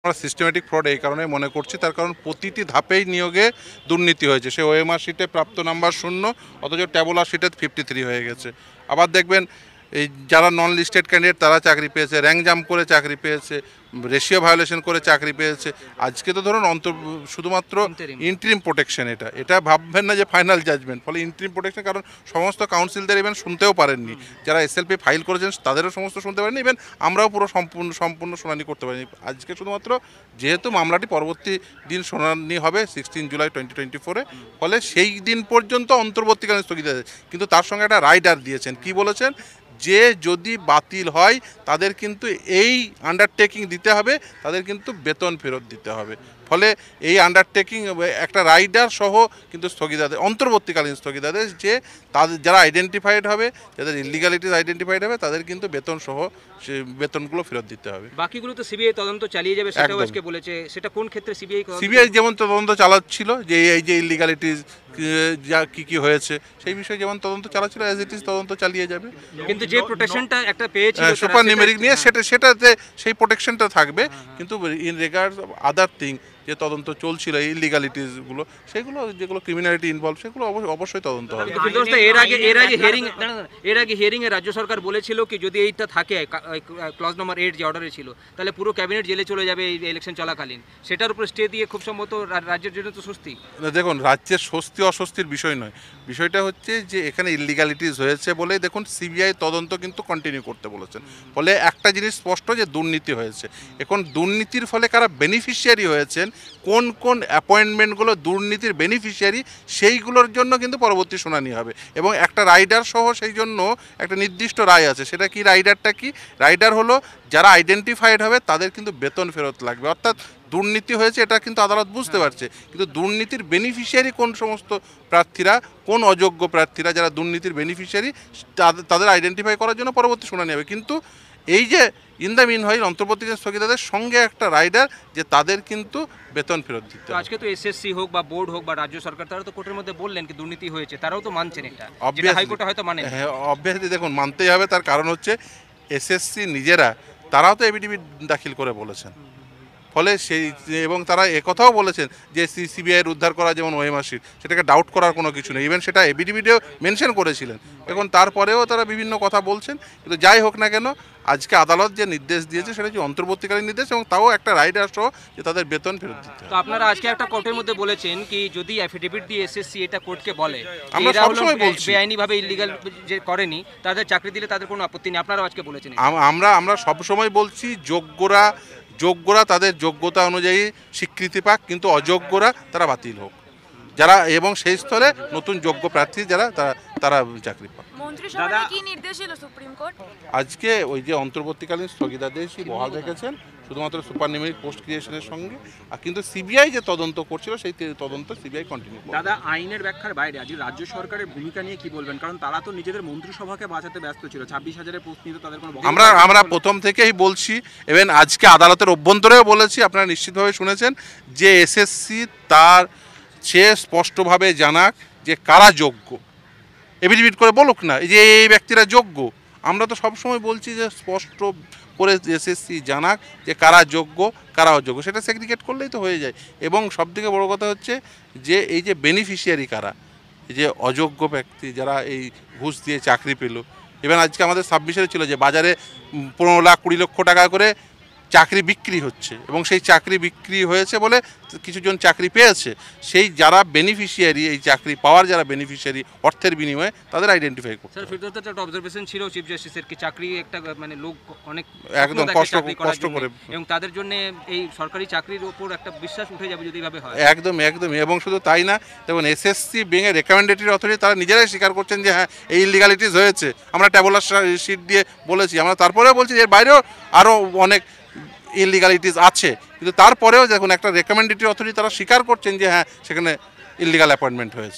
আমরা systematic fraud এই কারণে মনে করছি, তার কারণ প্রতিটি ধাপেই নিয়োগে দুর্নীতি হয়েছে। সে ওএমআর শিটে প্রাপ্ত নাম্বার 0, অথচ ট্যাবুলার শিটে 53 হয়ে গেছে। আবার দেখবেন এই যারা নন লিস্টেড ক্যান্ডিডেট তারা চাকরি পেয়েছে, র্যাঙ্ক জাম্প করে চাকরি পেয়েছে, রেশিও ভায়োলেশন করে চাকরি পেয়েছে। আজকে তো ধরুন শুধুমাত্র ইন্টারিম প্রোটেকশন, এটা ভাববেন না যে ফাইনাল জাজমেন্ট, ফলে ইন্টারিম প্রোটেকশন, কারণ সমস্ত কাউন্সিলদের ইভেন শুনতেও পারেননি, যারা এসএলপি ফাইল করেছেন তাদেরও সমস্ত শুনতে পারেনি, ইভেন আমরাও পুরো সম্পূর্ণ শুনানি করতে পারিনি। আজকে শুধুমাত্র যেহেতু মামলাটি পরবর্তী দিন শুনানি হবে 16 জুলাই 2024-এ, ফলে সেই দিন পর্যন্ত অন্তর্বর্তীকালীন স্থগিতাদেশ। কিন্তু তার সঙ্গে একটা রাইডার দিয়েছেন, কি বলেছেন, যে যদি বাতিল হয় তাদের কিন্তু এই আন্ডারটেকিং দিতে হবে, তাদের কিন্তু বেতন ফেরত দিতে হবে। ফলে এই আন্ডারটেকিং একটা রাইডার সহ কিন্তু স্থগিতাদেশ, অন্তর্বর্তীকালীন স্থগিতাদেশ, যে তাদের যারা আইডেন্টিফাইড হবে, যাদের ইলিগালিটিস আইডেন্টিফাইড হবে, তাদের কিন্তু বেতন সহ সে বেতনগুলো ফেরত দিতে হবে। বাকিগুলো তো সিবিআই তদন্ত চালিয়ে যাবে, সেটাও আজকে বলেছে। সেটা কোন ক্ষেত্রে সিবিআই যেমন তদন্ত চালাচ্ছিল যে এই যে ইলিগালিটিস যা কি হয়েছে সেই বিষয়ে যেমন তদন্ত চালাচ্ছিল, অ্যাজ ইট ইজ তদন্ত চালিয়ে যাবে। কিন্তু যে প্রোটেকশনটা একটা পেয়েছিল সুপার নিউমেরিক নিয়ে, সেটাতে সেই প্রোটেকশনটা থাকবে, কিন্তু in regards of other thing যে তদন্ত চলছিল ইলিগালিটিসগুলো, সেগুলো যেগুলো ক্রিমিনালিটি ইনভলভ, সেগুলো অবশ্যই তদন্ত হবে। এর আগে হিয়ারিং এ রাজ্য সরকার বলেছিল কি যদি এইটা থাকে ক্লজ নম্বর 8 যে অর্ডারে ছিল, তাহলে পুরো ক্যাবিনেট জেলে চলে যাবে এই ইলেকশন চলাকালীন। সেটার উপর স্টে দিয়ে খুব সম্ভবত রাজ্যের জন্য তো স্বস্তি। দেখুন, রাজ্যের স্বস্তি অস্বস্তির বিষয় নয়, বিষয়টা হচ্ছে যে এখানে ইলিগালিটিস হয়েছে বলেই দেখুন সিবিআই তদন্ত কিন্তু কন্টিনিউ করতে বলেছেন। ফলে একটা জিনিস স্পষ্ট যে দুর্নীতি হয়েছে। এখন দুর্নীতির ফলে কারা বেনিফিশিয়ারি হয়েছেন, কোন কোন অ্যাপয়েন্টমেন্টগুলো দুর্নীতির বেনিফিশিয়ারি, সেইগুলোর জন্য কিন্তু পরবর্তী শুনানি হবে, এবং একটা রাইডার সহ সেই জন্য একটা নির্দিষ্ট রায় আছে। সেটা কি, রাইডারটা কি, রাইডার হলো যারা আইডেন্টিফাইড হবে তাদের কিন্তু বেতন ফেরত লাগবে। অর্থাৎ দুর্নীতি হয়েছে এটা কিন্তু আদালত বুঝতে পারছে, কিন্তু দুর্নীতির বেনিফিশিয়ারি কোন সমস্ত প্রার্থীরা, কোন অযোগ্য প্রার্থীরা যারা দুর্নীতির বেনিফিশিয়ারি, তাদের আইডেন্টিফাই করার জন্য পরবর্তী শুনানি হবে। কিন্তু এই যে ইন দ্য মিন হয় অন্তর্বর্তীকালীন স্থগিতাদেশের সঙ্গে একটা রাইডার, যে তাদের কিন্তু বেতন ফেরত দিতে হবে। আজকে তো এসএসসি হোক বা বোর্ড হোক বা রাজ্য সরকার, তারা তো কোর্টের মধ্যে বললেন কি দুর্নীতি হয়েছে, তারাও তো মানছেন এটা, যেটা হাইকোর্টে হয়তো মানে। হ্যাঁ, অবভিয়াসলি দেখুন মানতেই হবে, তার কারণ হচ্ছে এসএসসি নিজেরা তারাও তো এফিডেভিট দাখিল করে বলেছেন। ফলে সেই, এবং তারা একথাও বলেছেন যে সিবিআইয়ের উদ্ধার করা যেমন ওএমআর শিট, সেটাকে ডাউট করার কোনো কিছু নেই, ইভেন সেটা এফিডেভিটেও মেনশন করেছিলেন। এখন তারপরেও তারা বিভিন্ন কথা বলছেন। কিন্তু যাই হোক না কেন, আজকে আদালত যে নির্দেশ দিয়েছে সেটা হচ্ছে অন্তর্বর্তীকালীন নির্দেশ, এবং তাও একটা রাইডার সহ যে তাদের বেতন ফেরত দিতে হবে। তো আপনারা আজকে একটা কোর্টের মধ্যে বলেছেন কি যদি এফিডেভিট দিয়ে এসএসসি এটা কোর্টকে বলে আমরা সবসময় বলছি বেআইনিভাবে ইলিগাল যে করেনি তাদের চাকরি দিলে তাদের কোনো আপত্তি নেই, আপনারাও আজকে বলেছেন। আমরা সবসময় বলছি যোগ্যরা তাদের যোগ্যতা অনুযায়ী স্বীকৃতি পাক, কিন্তু অযোগ্যরা তারা বাতিল হোক, যারা, এবং সেই স্তরে নতুন যোগ্য প্রার্থী যারা তারা চাকরি পাক। মন্ত্রিসভায় কি নির্দেশ দিল সুপ্রিম কোর্ট? আজকে ওই যে অন্তর্বর্তীকালীন স্থগিতাদেশই বহাল রেখেছেন শুধুমাত্র সুপার নিউমেরিক পোস্ট ক্রিয়েশনের সঙ্গে, আর কিন্তু সিবিআই যে তদন্ত করছিল সেই তদন্ত সিবিআই কন্টিনিউ করবে। দাদা, আইনের ব্যাখ্যার বাইরে আজ রাজ্য সরকারের ভূমিকা নিয়ে কি বলবেন? কারণ তারা তো নিজেদের মন্ত্রিসভাকে বাঁচাতে ব্যস্ত ছিল, 26,000-এর পোস্ট নিয়ে তাদের কোনো আমরা প্রথম থেকেই বলছি, এবং আজকে আদালতের অভ্যন্তরেও বলেছি, আপনারা নিশ্চিতভাবে শুনেছেন যে এসএসসি তার সে স্পষ্টভাবে জানাক যে কারা যোগ্য, এফিডেভিট করে বলুক না যে এই ব্যক্তিরা যোগ্য। আমরা তো সবসময় বলছি যে স্পষ্ট করে এসএসসি জানাক যে কারা যোগ্য কারা অযোগ্য, সেটা সেগ্রিগেট করলেই তো হয়ে যায়। এবং সবথেকে বড় কথা হচ্ছে যে এই যে বেনিফিশিয়ারি কারা, এই যে অযোগ্য ব্যক্তি যারা এই ঘুষ দিয়ে চাকরি পেল, এবং আজকে আমাদের সাবমিশনে ছিল যে বাজারে 15 লাখ 20 লক্ষ টাকা করে চাকরি বিক্রি হচ্ছে, এবং সেই চাকরি বিক্রি হয়েছে বলে কিছুজন চাকরি পেয়েছে, সেই যারা বেনিফিশিয়ারি, এই চাকরি পাওয়ার যারা বেনিফিশিয়ারি অর্থের বিনিময়ে, তাদের আইডেন্টিফাই করতে হবে। স্যার, ফিরদৌসের একটা অবজারভেশন ছিল চিফ জাস্টিসের কি চাকরি একটা মানে লোক অনেক একদম কষ্ট করে, এবং তাদের জন্য এই সরকারি চাকরির উপর একটা বিশ্বাস উঠে যাবে যদি এভাবে হয়। একদম, এবং শুধু তাই না, দেখুন এসএসসি বিং এ রেকমেন্ডেটরি অথরিটি, তারা নিজেরাই স্বীকার করছেন যে হ্যাঁ এই ইলিগালিটিস হয়েছে। আমরা ট্যাবুলার শিট দিয়ে বলেছি, আমরা তারপরেও বলছি এর বাইরেও আরও অনেক ইলিগালিটিস আছে, কিন্তু তারপরেও দেখুন একটা রেকমেন্ডেটরি অথরিটি তারা স্বীকার করছেন যে হ্যাঁ সেখানে ইলিগাল অ্যাপয়েন্টমেন্ট হয়েছে।